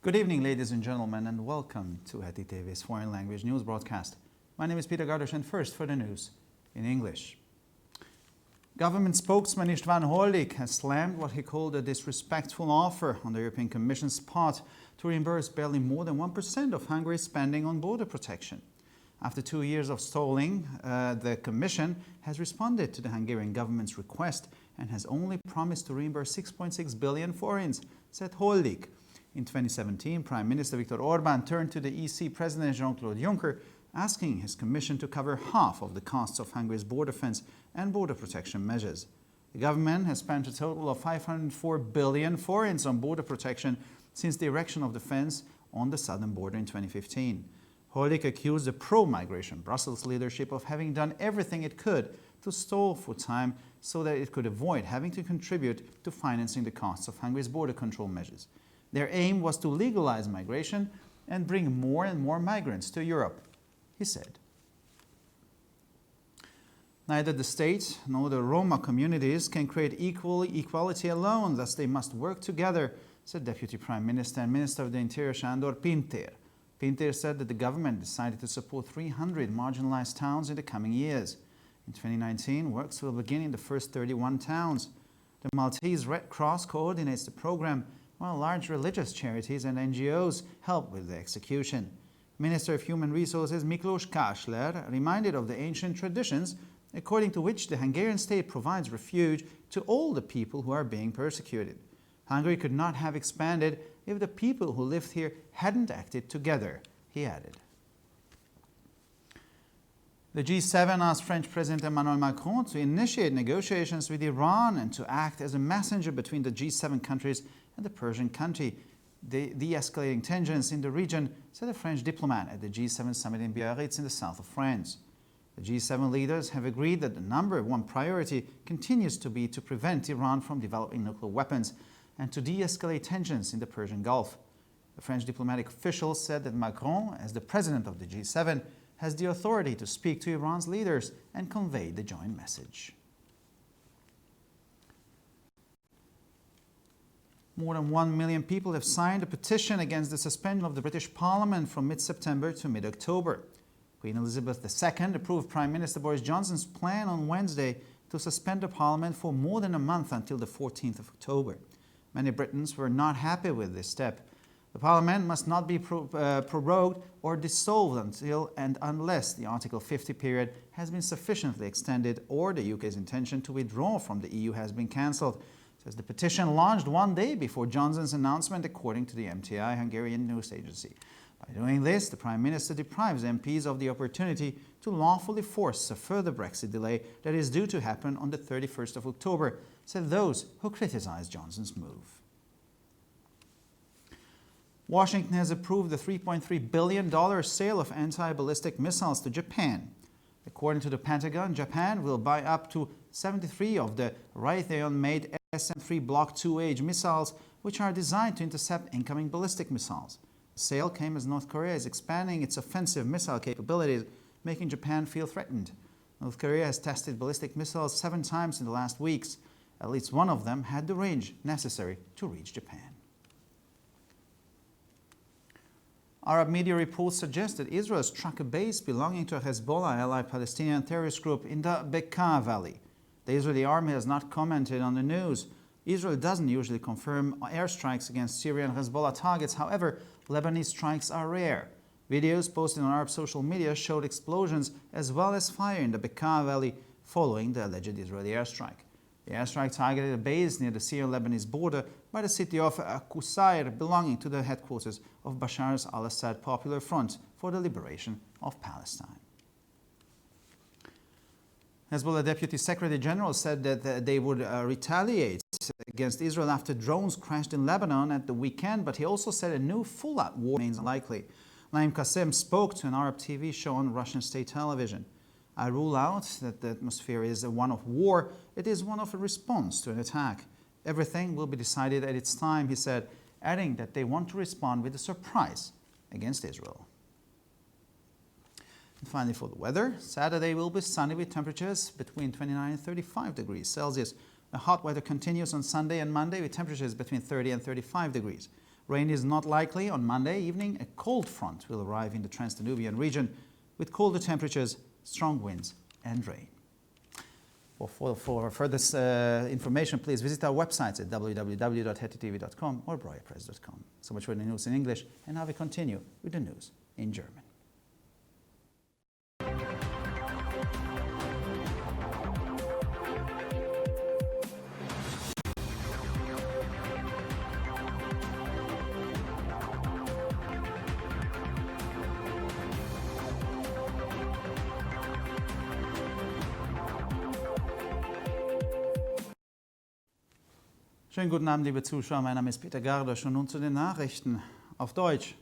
Good evening, ladies and gentlemen, and welcome to HetiTV's foreign language news broadcast. My name is Peter Gardos, and first for the news in English. Government spokesman István Holdik has slammed what he called a disrespectful offer on the European Commission's part to reimburse barely more than 1% of Hungary's spending on border protection. After 2 years of stalling, the Commission has responded to the Hungarian government's request and has only promised to reimburse 6.6 billion forints, said Holdik. In 2017, Prime Minister Viktor Orbán turned to the EC President Jean-Claude Juncker, asking his Commission to cover half of the costs of Hungary's border fence and border protection measures. The government has spent a total of 504 billion forints on border protection since the erection of the fence on the southern border in 2015. Holdik accused the pro-migration Brussels leadership of having done everything it could to stall for time so that it could avoid having to contribute to financing the costs of Hungary's border control measures. Their aim was to legalize migration and bring more and more migrants to Europe, he said. Neither the state nor the Roma communities can create equality alone, thus they must work together, said Deputy Prime Minister and Minister of the Interior Sándor Pintér. Pintér said that the government decided to support 300 marginalized towns in the coming years. In 2019, works will begin in the first 31 towns. The Maltese Red Cross coordinates the program, while large religious charities and NGOs help with the execution. Minister of Human Resources Miklós Kásler reminded of the ancient traditions according to which the Hungarian state provides refuge to all the people who are being persecuted. Hungary could not have expanded if the people who lived here hadn't acted together, he added. The G7 asked French President Emmanuel Macron to initiate negotiations with Iran and to act as a messenger between the G7 countries and the Persian country, de-escalating tensions in the region, said a French diplomat at the G7 summit in Biarritz in the south of France. The G7 leaders have agreed that the number one priority continues to be to prevent Iran from developing nuclear weapons and to de-escalate tensions in the Persian Gulf. The French diplomatic officials said that Macron, as the president of the G7, has the authority to speak to Iran's leaders and convey the joint message. More than 1 million people have signed a petition against the suspension of the British Parliament from mid-September to mid-October. Queen Elizabeth II approved Prime Minister Boris Johnson's plan on Wednesday to suspend the Parliament for more than a month until the 14th of October. Many Britons were not happy with this step. The Parliament must not be prorogued or dissolved until and unless the Article 50 period has been sufficiently extended or the UK's intention to withdraw from the EU has been cancelled, says the petition launched one day before Johnson's announcement, according to the MTI Hungarian news agency. By doing this, the Prime Minister deprives MPs of the opportunity to lawfully force a further Brexit delay that is due to happen on the 31st of October, said those who criticized Johnson's move. Washington has approved the $3.3 billion sale of anti-ballistic missiles to Japan. According to the Pentagon, Japan will buy up to 73 of the Raytheon-made SM-3 Block 2H missiles, which are designed to intercept incoming ballistic missiles. The sale came as North Korea is expanding its offensive missile capabilities, making Japan feel threatened. North Korea has tested ballistic missiles 7 times in the last weeks. At least one of them had the range necessary to reach Japan. Arab media reports suggest that Israel struck a base belonging to a Hezbollah-allied Palestinian terrorist group in the Bekaa Valley. The Israeli army has not commented on the news. Israel doesn't usually confirm airstrikes against Syrian Hezbollah targets. However, Lebanese strikes are rare. Videos posted on Arab social media showed explosions as well as fire in the Bekaa Valley following the alleged Israeli airstrike. The airstrike targeted a base near the Syrian-Lebanese border by the city of Qusayr, belonging to the headquarters of Bashar al-Assad Popular Front for the Liberation of Palestine. Hezbollah Deputy Secretary General said that they would retaliate against Israel after drones crashed in Lebanon at the weekend, but he also said a new full-out war remains unlikely. Naim Qassem spoke to an Arab TV show on Russian state television. I rule out that the atmosphere is one of war. It is one of a response to an attack. Everything will be decided at its time, he said, adding that they want to respond with a surprise against Israel. And finally, for the weather, Saturday will be sunny with temperatures between 29 and 35 degrees Celsius. The hot weather continues on Sunday and Monday with temperatures between 30 and 35 degrees. Rain is not likely on Monday evening. A cold front will arrive in the Trans-Danubian region with colder temperatures, strong winds and rain. For further information, please visit our websites at www.HetiTV.com or breuerpress.com. So much for the news in English, and now we continue with the news in German. Schönen guten Abend, liebe Zuschauer. Mein Name ist Peter Gardosch und nun zu den Nachrichten auf Deutsch.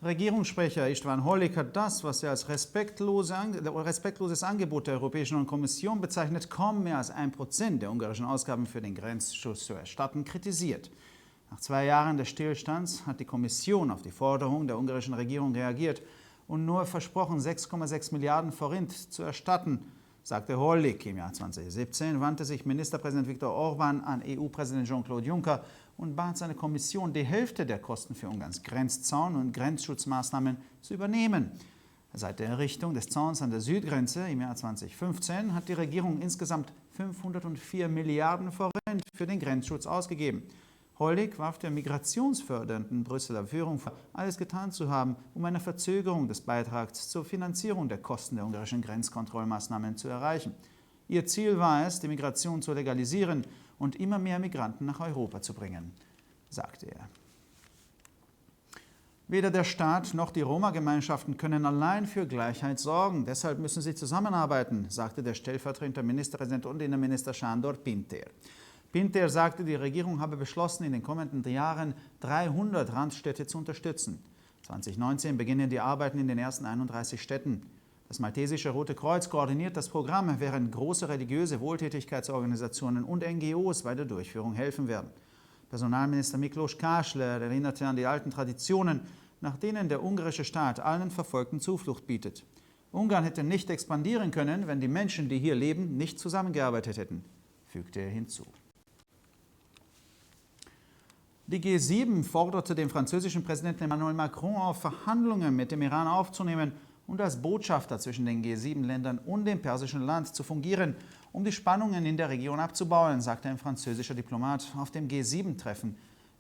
Regierungssprecher Istvan Holik hat das, was er als respektloses Angebot der Europäischen Kommission bezeichnet, kaum mehr als 1% der ungarischen Ausgaben für den Grenzschutz zu erstatten, kritisiert. Nach 2 Jahren des Stillstands hat die Kommission auf die Forderung der ungarischen Regierung reagiert und nur versprochen, 6,6 Milliarden Forint zu erstatten, sagte Holik. Im Jahr 2017 wandte sich Ministerpräsident Viktor Orbán an EU-Präsident Jean-Claude Juncker und bat seine Kommission, die Hälfte der Kosten für Ungarns Grenzzaun und Grenzschutzmaßnahmen zu übernehmen. Seit der Errichtung des Zauns an der Südgrenze im Jahr 2015 hat die Regierung insgesamt 504 Milliarden Forint für den Grenzschutz ausgegeben. Holik warf der migrationsfördernden Brüsseler Führung vor, alles getan zu haben, um eine Verzögerung des Beitrags zur Finanzierung der Kosten der ungarischen Grenzkontrollmaßnahmen zu erreichen. Ihr Ziel war es, die Migration zu legalisieren und immer mehr Migranten nach Europa zu bringen, sagte er. Weder der Staat noch die Roma-Gemeinschaften können allein für Gleichheit sorgen. Deshalb müssen sie zusammenarbeiten, sagte der stellvertretende Ministerpräsident und Innenminister Sándor Pintér. Pintér sagte, die Regierung habe beschlossen, in den kommenden Jahren 300 Randstädte zu unterstützen. 2019 beginnen die Arbeiten in den ersten 31 Städten. Das maltesische Rote Kreuz koordiniert das Programm, während große religiöse Wohltätigkeitsorganisationen und NGOs bei der Durchführung helfen werden. Personalminister Miklós Kásler erinnerte an die alten Traditionen, nach denen der ungarische Staat allen Verfolgten Zuflucht bietet. Ungarn hätte nicht expandieren können, wenn die Menschen, die hier leben, nicht zusammengearbeitet hätten, fügte er hinzu. Die G7 forderte den französischen Präsidenten Emmanuel Macron auf, Verhandlungen mit dem Iran aufzunehmen und als Botschafter zwischen den G7-Ländern und dem persischen Land zu fungieren, um die Spannungen in der Region abzubauen, sagte ein französischer Diplomat auf dem G7-Treffen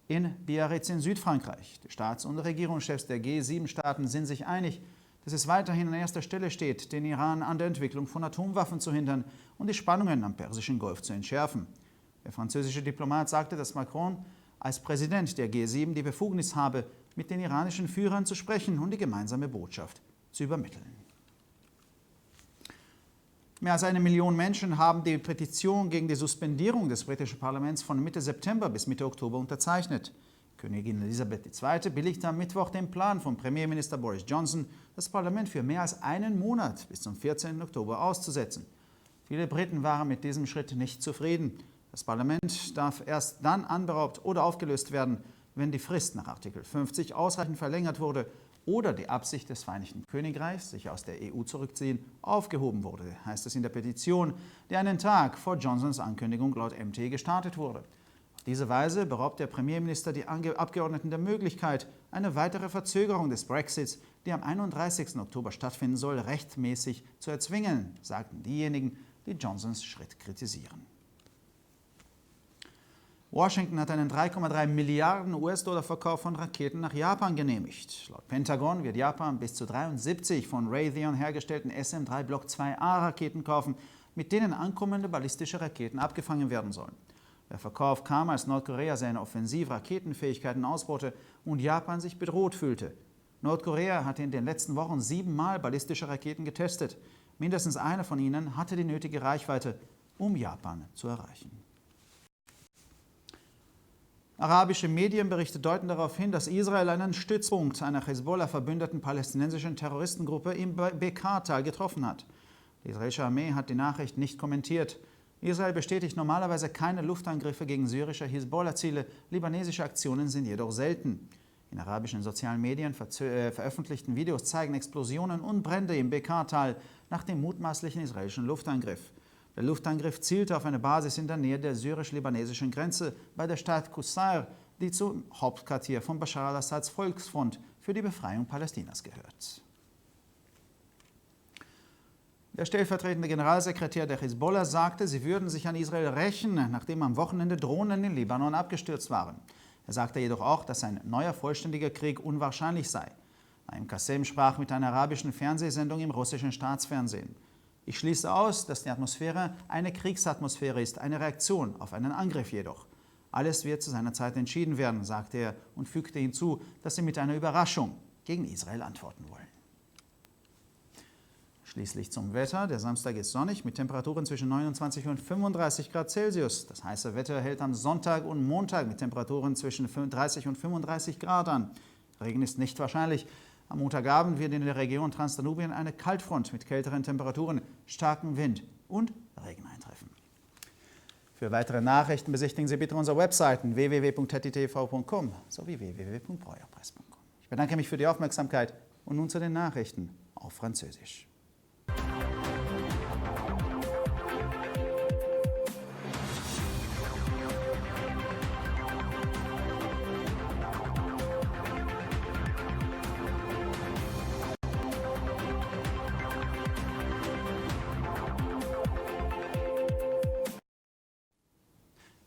in Biarritz in Südfrankreich. Die Staats- und Regierungschefs der G7-Staaten sind sich einig, dass es weiterhin an erster Stelle steht, den Iran an der Entwicklung von Atomwaffen zu hindern und die Spannungen am Persischen Golf zu entschärfen. Der französische Diplomat sagte, dass Macron als Präsident der G7 die Befugnis habe, mit den iranischen Führern zu sprechen und die gemeinsame Botschaft zu übermitteln. Mehr als 1 Million Menschen haben die Petition gegen die Suspendierung des britischen Parlaments von Mitte September bis Mitte Oktober unterzeichnet. Königin Elisabeth II. Billigte am Mittwoch den Plan von Premierminister Boris Johnson, das Parlament für mehr als einen Monat bis zum 14. Oktober auszusetzen. Viele Briten waren mit diesem Schritt nicht zufrieden. Das Parlament darf erst dann anberaubt oder aufgelöst werden, wenn die Frist nach Artikel 50 ausreichend verlängert wurde oder die Absicht des Vereinigten Königreichs, sich aus der EU zurückzuziehen, aufgehoben wurde, heißt es in der Petition, die einen Tag vor Johnsons Ankündigung laut MT gestartet wurde. Auf diese Weise beraubt der Premierminister die Abgeordneten der Möglichkeit, eine weitere Verzögerung des Brexits, die am 31. Oktober stattfinden soll, rechtmäßig zu erzwingen, sagten diejenigen, die Johnsons Schritt kritisieren. Washington hat einen 3,3 Milliarden US-Dollar-Verkauf von Raketen nach Japan genehmigt. Laut Pentagon wird Japan bis zu 73 von Raytheon hergestellten SM-3 Block 2A-Raketen kaufen, mit denen ankommende ballistische Raketen abgefangen werden sollen. Der Verkauf kam, als Nordkorea seine Offensiv-Raketenfähigkeiten ausbaute und Japan sich bedroht fühlte. Nordkorea hatte in den letzten Wochen 7-mal ballistische Raketen getestet. Mindestens eine von ihnen hatte die nötige Reichweite, um Japan zu erreichen. Arabische Medienberichte deuten darauf hin, dass Israel einen Stützpunkt einer Hezbollah-verbündeten palästinensischen Terroristengruppe im Bekaa-Tal getroffen hat. Die israelische Armee hat die Nachricht nicht kommentiert. Israel bestätigt normalerweise keine Luftangriffe gegen syrische Hezbollah-Ziele, libanesische Aktionen sind jedoch selten. In arabischen sozialen Medien veröffentlichten Videos zeigen Explosionen und Brände im Bekaa-Tal nach dem mutmaßlichen israelischen Luftangriff. Der Luftangriff zielte auf eine Basis in der Nähe der syrisch-libanesischen Grenze bei der Stadt Qusayr, die zum Hauptquartier von Bashar al-Assads Volksfront für die Befreiung Palästinas gehört. Der stellvertretende Generalsekretär der Hisbollah sagte, sie würden sich an Israel rächen, nachdem am Wochenende Drohnen in Libanon abgestürzt waren. Er sagte jedoch auch, dass ein neuer vollständiger Krieg unwahrscheinlich sei. Naim Qassem sprach mit einer arabischen Fernsehsendung im russischen Staatsfernsehen. Ich schließe aus, dass die Atmosphäre eine Kriegsatmosphäre ist, eine Reaktion auf einen Angriff jedoch. Alles wird zu seiner Zeit entschieden werden, sagte er und fügte hinzu, dass sie mit einer Überraschung gegen Israel antworten wollen. Schließlich zum Wetter. Der Samstag ist sonnig mit Temperaturen zwischen 29 und 35 Grad Celsius. Das heiße Wetter hält am Sonntag und Montag mit Temperaturen zwischen 30 und 35 Grad an. Regen ist nicht wahrscheinlich. Am Montagabend wird in der Region Transdanubien eine Kaltfront mit kälteren Temperaturen, starkem Wind und Regen eintreffen. Für weitere Nachrichten besichtigen Sie bitte unsere Webseiten www.hetitv.com sowie www.breuerpress.com. Ich bedanke mich für die Aufmerksamkeit und nun zu den Nachrichten auf Französisch.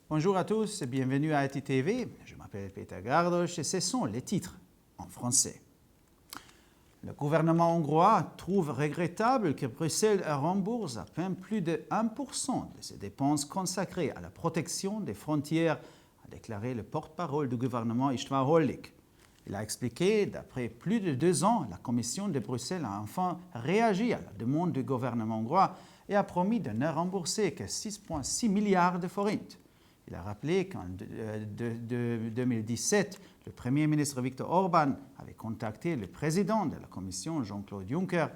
Bonjour à tous et bienvenue à HetiTV. Je m'appelle Peter Gardos et ce sont les titres en français. Le gouvernement hongrois trouve regrettable que Bruxelles rembourse à peine plus de 1% de ses dépenses consacrées à la protection des frontières, a déclaré le porte-parole du gouvernement István Hollik. Il a expliqué qu'après plus de 2 ans, la Commission de Bruxelles a enfin réagi à la demande du gouvernement hongrois et a promis de ne rembourser que 6,6 milliards de forints. Il a rappelé qu'en 2017, le Premier ministre Viktor Orban avait contacté le président de la Commission, Jean-Claude Juncker,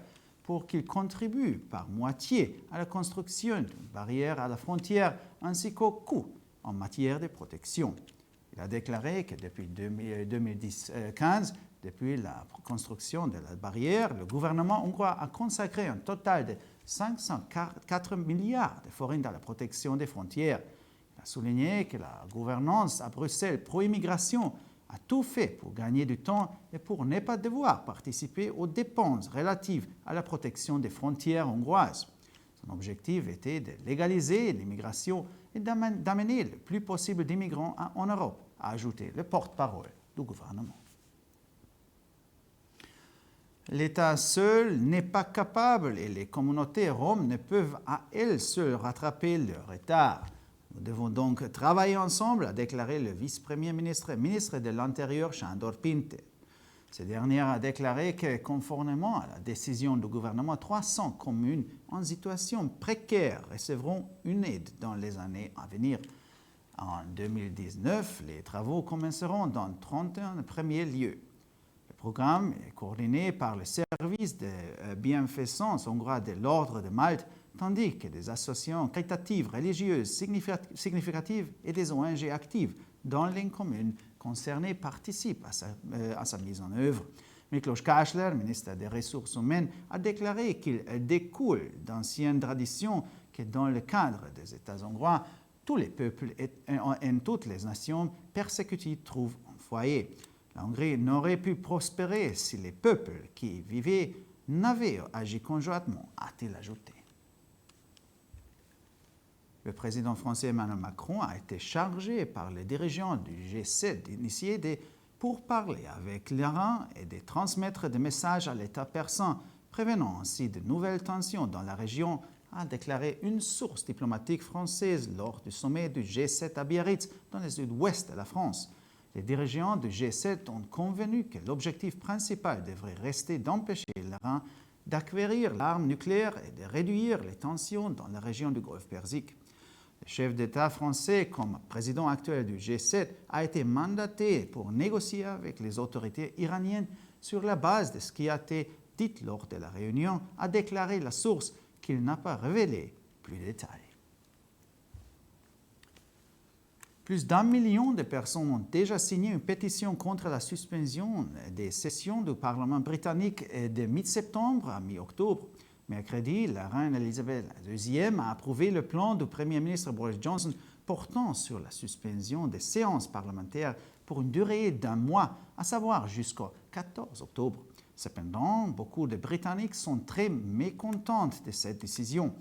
pour qu'il contribue par moitié à la construction d'une barrière à la frontière ainsi qu'au coût en matière de protection. Il a déclaré que depuis 2015, depuis la construction de la barrière, le gouvernement hongrois a consacré un total de 504 milliards de forints à la protection des frontières. Il a souligné que la gouvernance à Bruxelles pro-immigration a tout fait pour gagner du temps et pour ne pas devoir participer aux dépenses relatives à la protection des frontières hongroises. Son objectif était de légaliser l'immigration et d'amener le plus possible d'immigrants en Europe, a ajouté le porte-parole du gouvernement. L'État seul n'est pas capable et les communautés roms ne peuvent à elles seules rattraper leur retard. Nous devons donc travailler ensemble, a déclaré le vice-premier ministre et ministre de l'Intérieur, Sándor Pinter. Ce dernier a déclaré que, conformément à la décision du gouvernement, 300 communes en situation précaire recevront une aide dans les années à venir. En 2019, les travaux commenceront dans 31 premiers lieux. Le programme est coordonné par le service de bienfaisance hongrois de l'Ordre de Malte, tandis que des associations caritatives religieuses significatives et des ONG actives dans les communes concernées participent à sa mise en œuvre. Miklos Kásler, ministre des Ressources humaines, a déclaré qu'il découle d'anciennes traditions que dans le cadre des États hongrois, tous les peuples et toutes les nations persécutées trouvent un foyer. La Hongrie n'aurait pu prospérer si les peuples qui y vivaient n'avaient agi conjointement, a-t-il ajouté. Le président français Emmanuel Macron a été chargé par les dirigeants du G7 d'initier des pourparlers avec l'Iran et de transmettre des messages à l'État persan, prévenant ainsi de nouvelles tensions dans la région, a déclaré une source diplomatique française lors du sommet du G7 à Biarritz, dans le sud-ouest de la France. Les dirigeants du G7 ont convenu que l'objectif principal devrait rester d'empêcher l'Iran d'acquérir l'arme nucléaire et de réduire les tensions dans la région du Golfe Persique. Le chef d'État français, comme président actuel du G7, a été mandaté pour négocier avec les autorités iraniennes sur la base de ce qui a été dit lors de la réunion, a déclaré la source qu'il n'a pas révélé plus de détails. Plus d'1 million de personnes ont déjà signé une pétition contre la suspension des sessions du Parlement britannique de mi-septembre à mi-octobre. Mercredi, la reine Elisabeth II a approuvé le plan du Premier ministre Boris Johnson portant sur la suspension des séances parlementaires pour une durée d'un mois, à savoir jusqu'au 14 octobre. Cependant, beaucoup de Britanniques sont très mécontents de cette décision.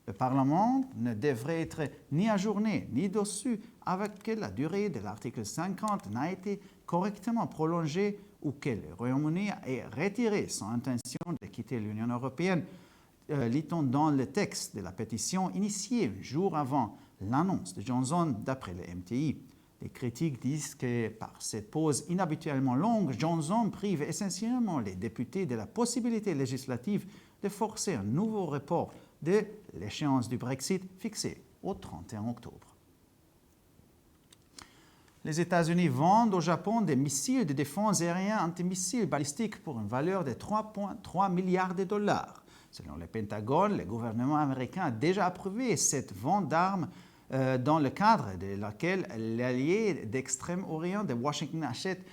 Le Parlement ne devrait être ni ajourné ni dessus avec que la durée de l'article 50 n'a été correctement prolongée ou que le Royaume-Uni ait retiré son intention de quitter l'Union européenne, lit-on dans le texte de la pétition initiée un jour avant l'annonce de Johnson d'après le MTI. Les critiques disent que par cette pause inhabituellement longue, Johnson prive essentiellement les députés de la possibilité législative de forcer un nouveau report de l'échéance du Brexit fixée au 31 octobre. Les États-Unis vendent au Japon des missiles de défense aérienne antimissiles balistiques pour une valeur de 3,3 milliards de dollars. Selon le Pentagone, le gouvernement américain a déjà approuvé cette vente d'armes dans le cadre de laquelle l'allié d'Extrême-Orient de Washington achète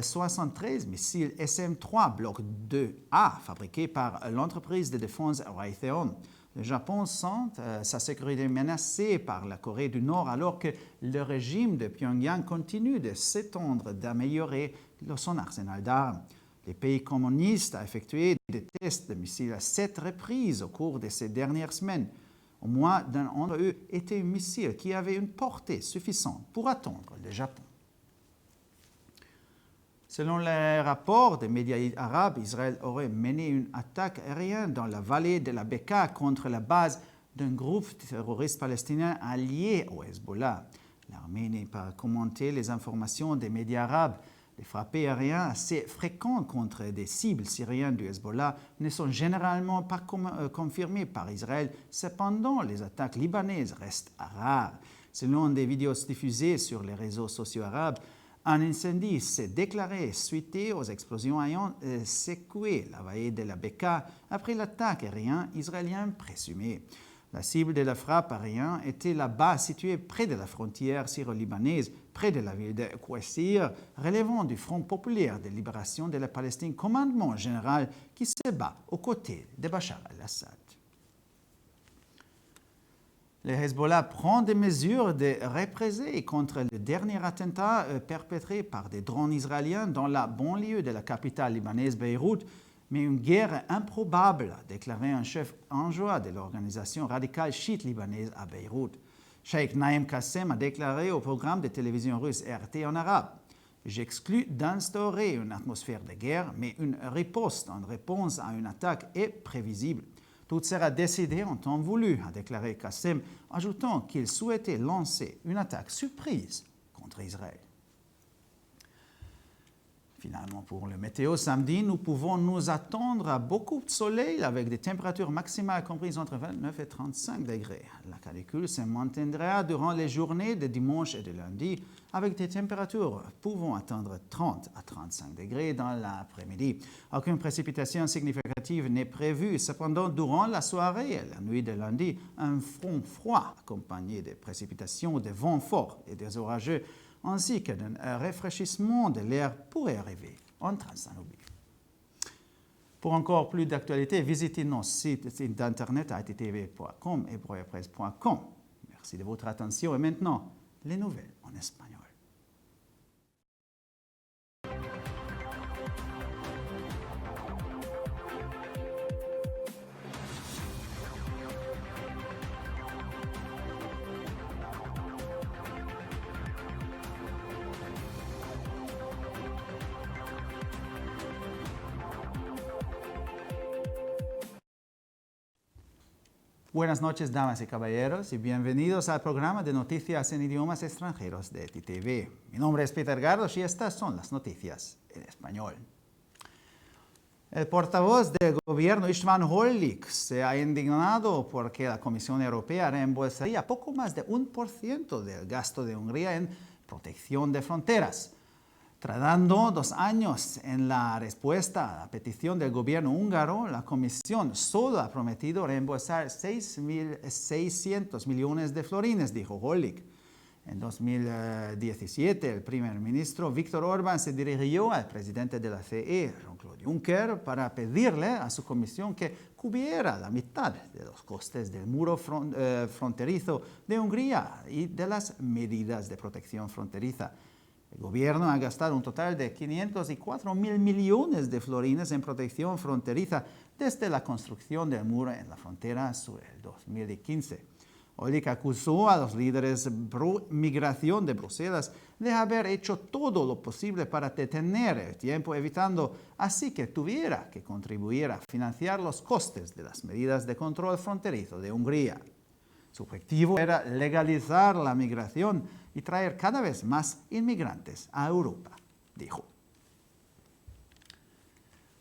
73 missiles SM-3 Bloc 2A fabriqués par l'entreprise de défense Raytheon. Le Japon sent sa sécurité menacée par la Corée du Nord alors que le régime de Pyongyang continue de s'étendre, d'améliorer son arsenal d'armes. Le pays communiste a effectué des tests de missiles à 7 reprises au cours de ces dernières semaines. Au moins d'un d'entre eux était un missile qui avait une portée suffisante pour atteindre le Japon. Selon les rapports des médias arabes, Israël aurait mené une attaque aérienne dans la vallée de la Beka contre la base d'un groupe terroriste palestinien allié au Hezbollah. L'armée n'a pas commenté les informations des médias arabes. Les frappes aériennes assez fréquentes contre des cibles syriennes du Hezbollah ne sont généralement pas confirmées par Israël. Cependant, les attaques libanaises restent rares. Selon des vidéos diffusées sur les réseaux sociaux arabes, un incendie s'est déclaré suite aux explosions ayant secoué la vallée de la Beka après l'attaque aérienne israélienne présumée. La cible de la frappe aérienne était la base située près de la frontière syro-libanaise, près de la ville de Qusayr, relevant du Front populaire de libération de la Palestine, commandement général qui se bat aux côtés de Bachar al-Assad. Le Hezbollah prend des mesures de représailles contre le dernier attentat perpétré par des drones israéliens dans la banlieue de la capitale libanaise Beyrouth, mais une guerre improbable, a déclaré un chef adjoint de l'organisation radicale chiite libanaise à Beyrouth. Cheikh Naïm Qassem a déclaré au programme de télévision russe RT en arabe « J'exclus d'instaurer une atmosphère de guerre, mais une riposte en réponse à une attaque est prévisible. Tout sera décidé en temps voulu », a déclaré Qassem, ajoutant qu'il souhaitait lancer une attaque surprise contre Israël. Finalement, pour le météo, samedi, nous pouvons nous attendre à beaucoup de soleil avec des températures maximales comprises entre 29 et 35 degrés. La canicule se maintiendra durant les journées de dimanche et de lundi avec des températures pouvant atteindre 30 à 35 degrés dans l'après-midi. Aucune précipitation significative n'est prévue. Cependant, durant la soirée et la nuit de lundi, un front froid accompagné de précipitations, de vents forts et des orageux ainsi que d'un rafraîchissement de l'air pourrait arriver en Transdanubie. Pour encore plus d'actualités, visitez nos sites d'internet HetiTV.com et breuerpresse.com. Merci de votre attention et maintenant, les nouvelles en espagnol. Buenas noches, damas y caballeros, y bienvenidos al programa de noticias en idiomas extranjeros de HetiTV. Mi nombre es Peter Gardos y estas son las noticias en español. El portavoz del gobierno István Hollik se ha indignado porque la Comisión Europea reembolsaría poco más de 1% del gasto de Hungría en protección de fronteras. Tardando 2 años en la respuesta a la petición del gobierno húngaro, la Comisión solo ha prometido reembolsar 6.600 millones de florines, dijo Hollik. En 2017, el primer ministro Viktor Orbán se dirigió al presidente de la CE, Jean-Claude Juncker, para pedirle a su comisión que cubriera la mitad de los costes del muro fronterizo de Hungría y de las medidas de protección fronteriza. El gobierno ha gastado un total de 504 mil millones de florines en protección fronteriza desde la construcción del muro en la frontera sur en 2015. Holdig acusó a los líderes pro-migración de Bruselas de haber hecho todo lo posible para detener el tiempo, evitando así que tuviera que contribuir a financiar los costes de las medidas de control fronterizo de Hungría. Su objetivo era legalizar la migración y traer cada vez más inmigrantes a Europa, dijo.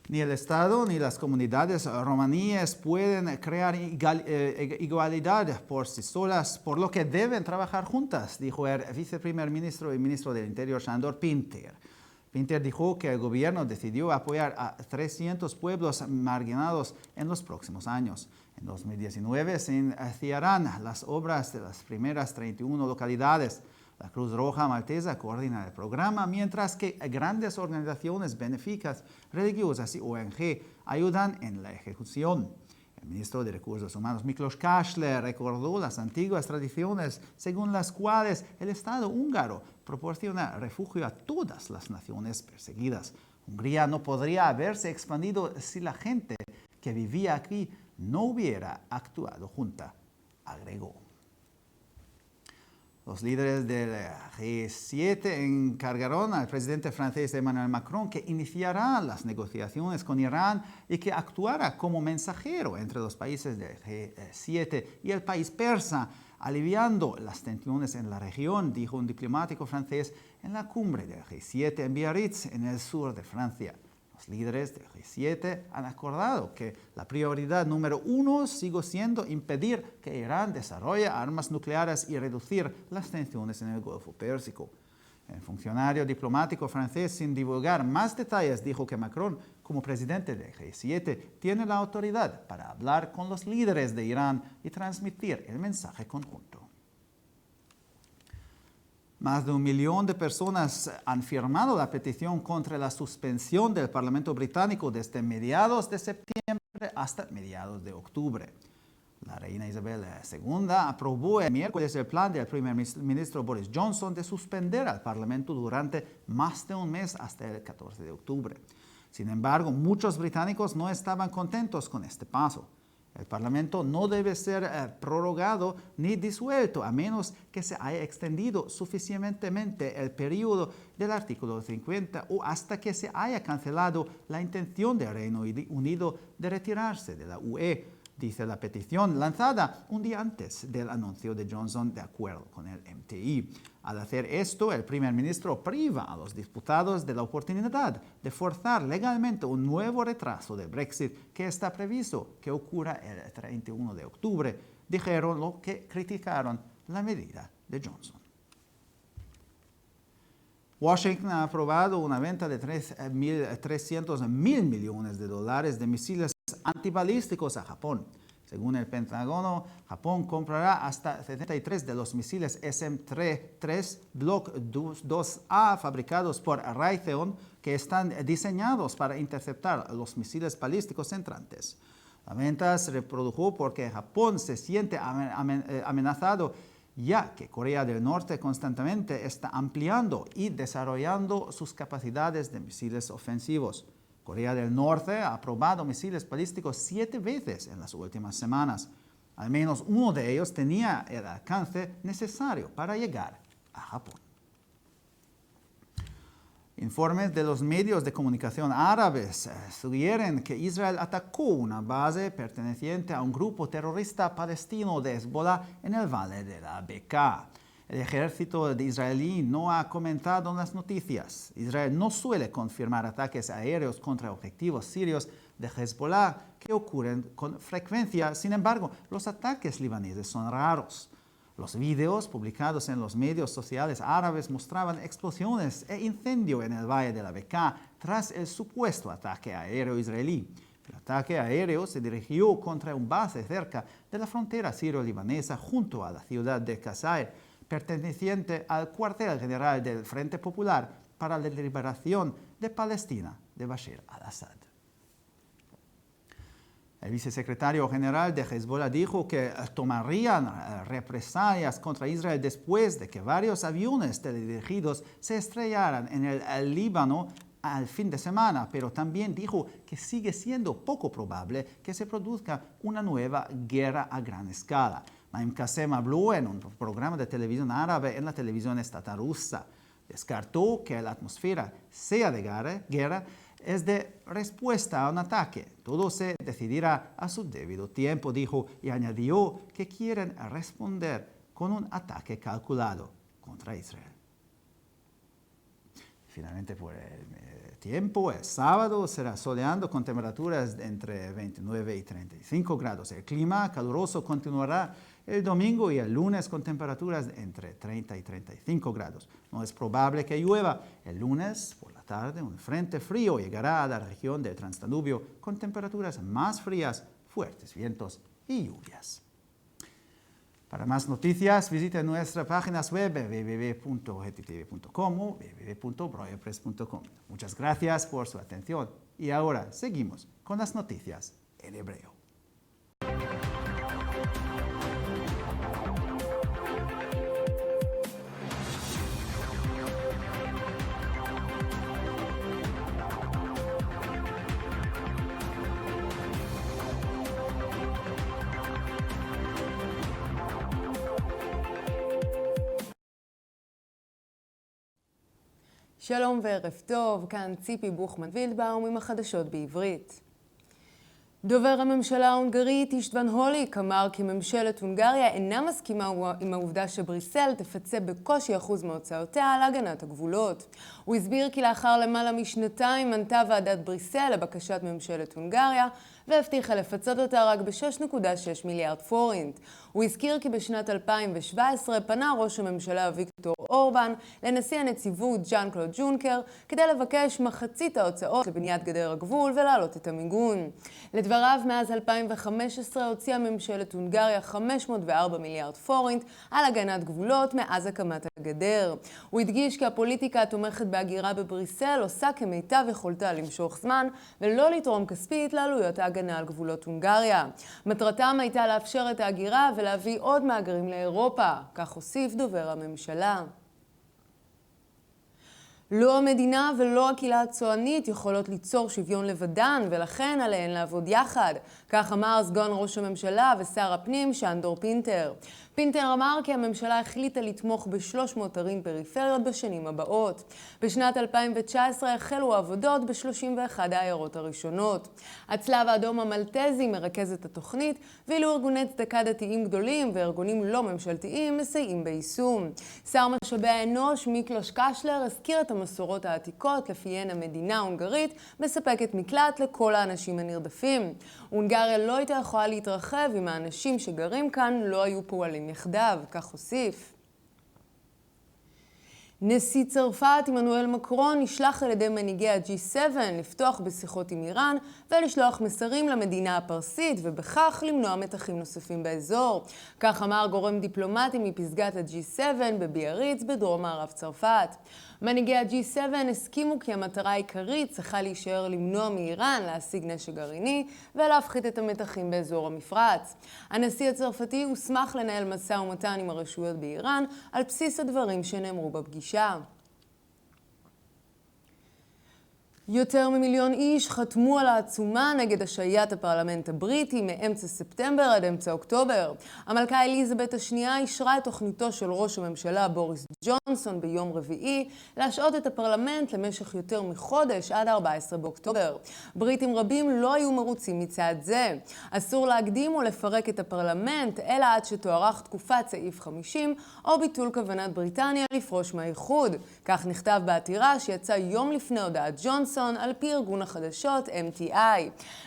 Ni el Estado ni las comunidades romaníes pueden crear igualdad por sí solas, por lo que deben trabajar juntas, dijo el viceprimer ministro y ministro del Interior, Sándor Pinter. Pinter dijo que el gobierno decidió apoyar a 300 pueblos marginados en los próximos años. En 2019 se iniciarán las obras de las primeras 31 localidades. La Cruz Roja Maltesa coordina el programa, mientras que grandes organizaciones benéficas, religiosas y ONG ayudan en la ejecución. El ministro de Recursos Humanos, Miklos Kásler, recordó las antiguas tradiciones según las cuales el Estado húngaro proporciona refugio a todas las naciones perseguidas. Hungría no podría haberse expandido si la gente que vivía aquí no hubiera actuado junta, agregó. Los líderes del G7 encargaron al presidente francés Emmanuel Macron que iniciará las negociaciones con Irán y que actuara como mensajero entre los países del G7 y el país persa, aliviando las tensiones en la región, dijo un diplomático francés en la cumbre del G7 en Biarritz, en el sur de Francia. Los líderes del G7 han acordado que la prioridad número 1 sigue siendo impedir que Irán desarrolle armas nucleares y reducir las tensiones en el Golfo Pérsico. El funcionario diplomático francés, sin divulgar más detalles, dijo que Macron, como presidente del G7, tiene la autoridad para hablar con los líderes de Irán y transmitir el mensaje conjunto. Más de 1 millón de personas han firmado la petición contra la suspensión del Parlamento británico desde mediados de septiembre hasta mediados de octubre. La reina Isabel II aprobó el miércoles el plan del primer ministro Boris Johnson de suspender al Parlamento durante más de un mes hasta el 14 de octubre. Sin embargo, muchos británicos no estaban contentos con este paso. El Parlamento no debe ser prorrogado ni disuelto a menos que se haya extendido suficientemente el periodo del artículo 50 o hasta que se haya cancelado la intención del Reino Unido de retirarse de la UE, dice la petición lanzada un día antes del anuncio de Johnson de acuerdo con el MTI. Al hacer esto, el primer ministro priva a los diputados de la oportunidad de forzar legalmente un nuevo retraso del Brexit que está previsto que ocurra el 31 de octubre, dijeron los que criticaron la medida de Johnson. Washington ha aprobado una venta de 300 mil millones de dólares de misiles antibalísticos a Japón. Según el Pentágono, Japón comprará hasta 73 de los misiles SM-3 Block 2A fabricados por Raytheon que están diseñados para interceptar los misiles balísticos entrantes. La venta se reprodujo porque Japón se siente amenazado ya que Corea del Norte constantemente está ampliando y desarrollando sus capacidades de misiles ofensivos. Corea del Norte ha probado misiles balísticos 7 veces en las últimas semanas. Al menos uno de ellos tenía el alcance necesario para llegar a Japón. Informes de los medios de comunicación árabes sugieren que Israel atacó una base perteneciente a un grupo terrorista palestino de Hezbollah en el valle de la Bekaa. El ejército israelí no ha comentado las noticias. Israel no suele confirmar ataques aéreos contra objetivos sirios de Hezbollah que ocurren con frecuencia. Sin embargo, los ataques libaneses son raros. Los videos publicados en los medios sociales árabes mostraban explosiones e incendio en el valle de la Bekaa tras el supuesto ataque aéreo israelí. El ataque aéreo se dirigió contra un base cerca de la frontera sirio-libanesa junto a la ciudad de Qasair, perteneciente al cuartel general del Frente Popular para la Liberación de Palestina de Bashar al-Assad. El vicesecretario general de Hezbollah dijo que tomarían represalias contra Israel después de que varios aviones teledirigidos se estrellaran en el Líbano al fin de semana, pero también dijo que sigue siendo poco probable que se produzca una nueva guerra a gran escala. Naim Qassem habló en un programa de televisión árabe en la televisión estatal rusa. Descartó que la atmósfera sea de guerra, es de respuesta a un ataque. Todo se decidirá a su debido tiempo, dijo, y añadió que quieren responder con un ataque calculado contra Israel. Finalmente, por el tiempo, el sábado será soleado con temperaturas entre 29 y 35 grados. El clima caluroso continuará el domingo y el lunes con temperaturas entre 30 y 35 grados. No es probable que llueva. El lunes por la tarde un frente frío llegará a la región del Transdanubio con temperaturas más frías, fuertes vientos y lluvias. Para más noticias, visite nuestras páginas web www.hetitv.com o www.breuerpress.com. Muchas gracias por su atención y ahora seguimos con las noticias en hebreo. שלום וערב טוב, כאן ציפי בוכמן וילדבאום עם החדשות בעברית. דובר הממשלה ההונגרית אישטוון הוליק אמר כי ממשלת הונגריה אינה מסכימה עם העובדה שבריסל תפצה בקושי אחוז מהוצאותיה על הגנת הגבולות. הוא הסביר כי לאחר למעלה משנתיים מנתה ועדת בריסל לבקשת ממשלת הונגריה והבטיחה לפצות אותה רק ב-6.6 מיליארד פורינט. הוא הזכיר כי בשנת 2017 פנה ראש הממשלה ויקטור אורבן לנשיא הנציבות ז'אן קלוד ג'ונקר כדי לבקש מחצית ההוצאות לבניית גדר הגבול ולהעלות את המיגון. לדבריו, מאז 2015 הוציאה ממשלת הונגריה 504 מיליארד פורינט על הגנת גבולות מאז הקמת הגדר. הוא הדגיש כי הפוליטיקה התומכת בהגירה בבריסל עושה כמיטב יכולתה למשוך זמן ולא לתרום כספית לעלויות ההגנה על גבולות הונגריה. מטרתם הייתה לאפשר את ההגירה ולהביא עוד מהגרים לאירופה, כך הוסיף דובר הממשלה. לא המדינה ולא הקהילה הצוענית יכולות ליצור שוויון לבדן, ולכן עליהן לעבוד יחד. כך אמר סגן ראש הממשלה ושר הפנים שאנדור פינטר. פינטר אמר כי הממשלה החליטה לתמוך ב-300 ערים פריפריות בשנים הבאות. בשנת 2019 החלו העבודות ב-31 העיירות הראשונות. הצלב האדום המלטזי מרכז את התוכנית, ואילו ארגוני צדקה דתיים גדולים וארגונים לא ממשלתיים מסייעים ביישום. שר משאבי האנוש מיקלוש קשלר הזכיר את המסורות העתיקות לפיהן המדינה ההונגרית מספקת מקלט לכל האנשים הנרדפים. הונגריה לא הייתה יכולה להתרחב אם האנשים שגרים כאן לא היו פועלים יחדיו, כך הוסיף. נשיא צרפת עמנואל מקרון נשלח על ידי מנהיגי ה-G7 לפתוח בשיחות עם איראן ולשלוח מסרים למדינה הפרסית ובכך למנוע מתחים נוספים באזור. כך אמר גורם דיפלומטי מפסגת ה-G7 בביאריץ בדרום מערב צרפת. מנהיגי ה-G7 הסכימו כי המטרה העיקרית צריכה להישאר למנוע מאיראן להשיג נשק גרעיני ולהפחית את המתחים באזור המפרץ. הנשיא הצרפתי הוסמך לנהל משא ומתן עם הרשויות באיראן על בסיס הדברים שנאמרו בפגישה. יותר ממיליון איש חתמו על העצומה נגד השעיית הפרלמנט הבריטי מאמצע ספטמבר עד אמצע אוקטובר. המלכה אליזבת השנייה אישרה את תוכניתו של ראש הממשלה בוריס ג'ונסון ביום רביעי להשעות את הפרלמנט למשך יותר מחודש עד 14 באוקטובר. בריטים רבים לא היו מרוצים מצעד זה. אסור להקדים או לפרק את הפרלמנט אלא עד שתוארך תקופת סעיף 50 או ביטול כוונת בריטניה לפרוש מהאיחוד. כך נכתב בעתירה שיצא יום לפני הודעת ג'ונסון על פי ארגון החדשות MTI.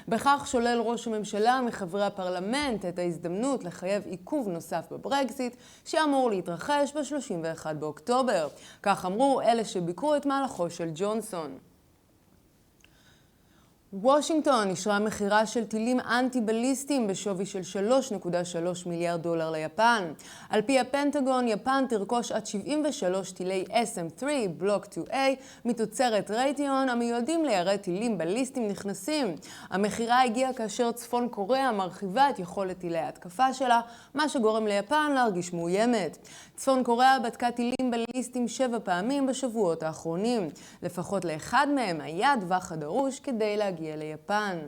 בכך שולל ראש הממשלה מחברי הפרלמנט את ההזדמנות לחייב עיכוב נוסף בברקזיט שאמור להתרחש ב-31 באוקטובר. כך אמרו אלה שביקרו את מהלכו של ג'ונסון. וושינגטון אישרה מחירה של טילים אנטי-בליסטיים בשווי של 3.3 מיליארד דולר ליפן. על פי הפנטגון, יפן תרכוש עד 73 טילי SM-3 בלוק 2A מתוצרת רייטיון המיועדים ליירט טילים בליסטיים נכנסים. המחירה הגיעה כאשר צפון קוריאה מרחיבה את יכולת טילי ההתקפה שלה, מה שגורם ליפן להרגיש מאוימת. צפון קוריאה בדקה טילים בליסטיים 7 פעמים בשבועות האחרונים. לפחות לאחד מהם היה טווח הדרוש כדי להגיע ליפן.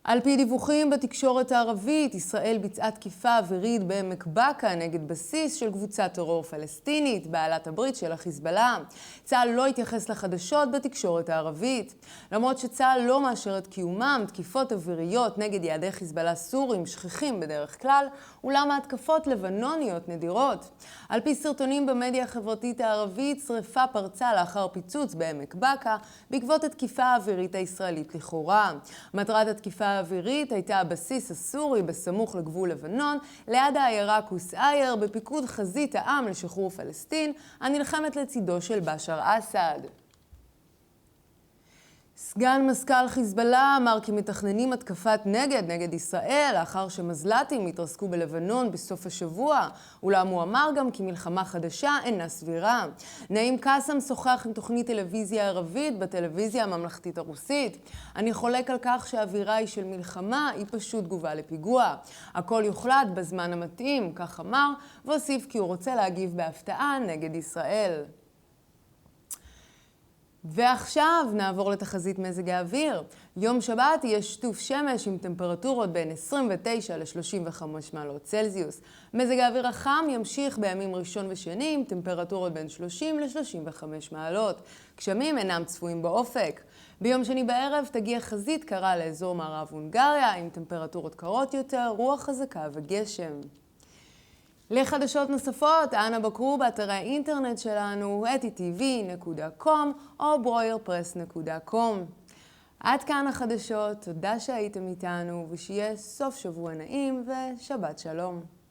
על פי דיווחים בתקשורת הערבית, ישראל ביצעה תקיפה אווירית בעמק בקה נגד בסיס של קבוצת טרור פלסטינית, בעלת הברית של החיזבאללה. צה"ל לא התייחס לחדשות בתקשורת הערבית. למרות שצה"ל לא מאשר את קיומם, תקיפות אוויריות נגד יעדי חיזבאללה סורים שכיחים בדרך כלל, אולם ההתקפות לבנוניות נדירות. על פי סרטונים במדיה החברתית הערבית, שריפה פרצה לאחר פיצוץ בעמק בקה, בעקבות התקיפה האווירית הישראלית לכאורה. מטרת התקיפה האווירית הייתה הבסיס הסורי בסמוך לגבול לבנון, ליד העיירה קוס-אייר, בפיקוד חזית העם לשחרור פלסטין, הנלחמת לצידו של בשאר אסד. סגן מזכ"ל חיזבאללה אמר כי מתכננים התקפת נגד ישראל לאחר שמזל"טים התרסקו בלבנון בסוף השבוע, אולם הוא אמר גם כי מלחמה חדשה אינה סבירה. נעים קאסם שוחח עם תוכנית טלוויזיה ערבית בטלוויזיה הממלכתית הרוסית. אני חולק על כך שהאווירה היא של מלחמה, היא פשוט תגובה לפיגוע. הכל יוחלט בזמן המתאים, כך אמר, והוסיף כי הוא רוצה להגיב בהפתעה נגד ישראל. ועכשיו נעבור לתחזית מזג האוויר. יום שבת יהיה שטוף שמש עם טמפרטורות בין 29 ל-35 מעלות צלזיוס. מזג האוויר החם ימשיך בימים ראשון ושני עם טמפרטורות בין 30 ל-35 מעלות. גשמים אינם צפויים באופק. ביום שני בערב תגיע חזית קרה לאזור מערב הונגריה עם טמפרטורות קרות יותר, רוח חזקה וגשם. לחדשות נוספות, אנא בקרו באתרי האינטרנט שלנו, HetiTV.com או breuerpress.com. עד כאן החדשות, תודה שהייתם איתנו ושיהיה סוף שבוע נעים ושבת שלום.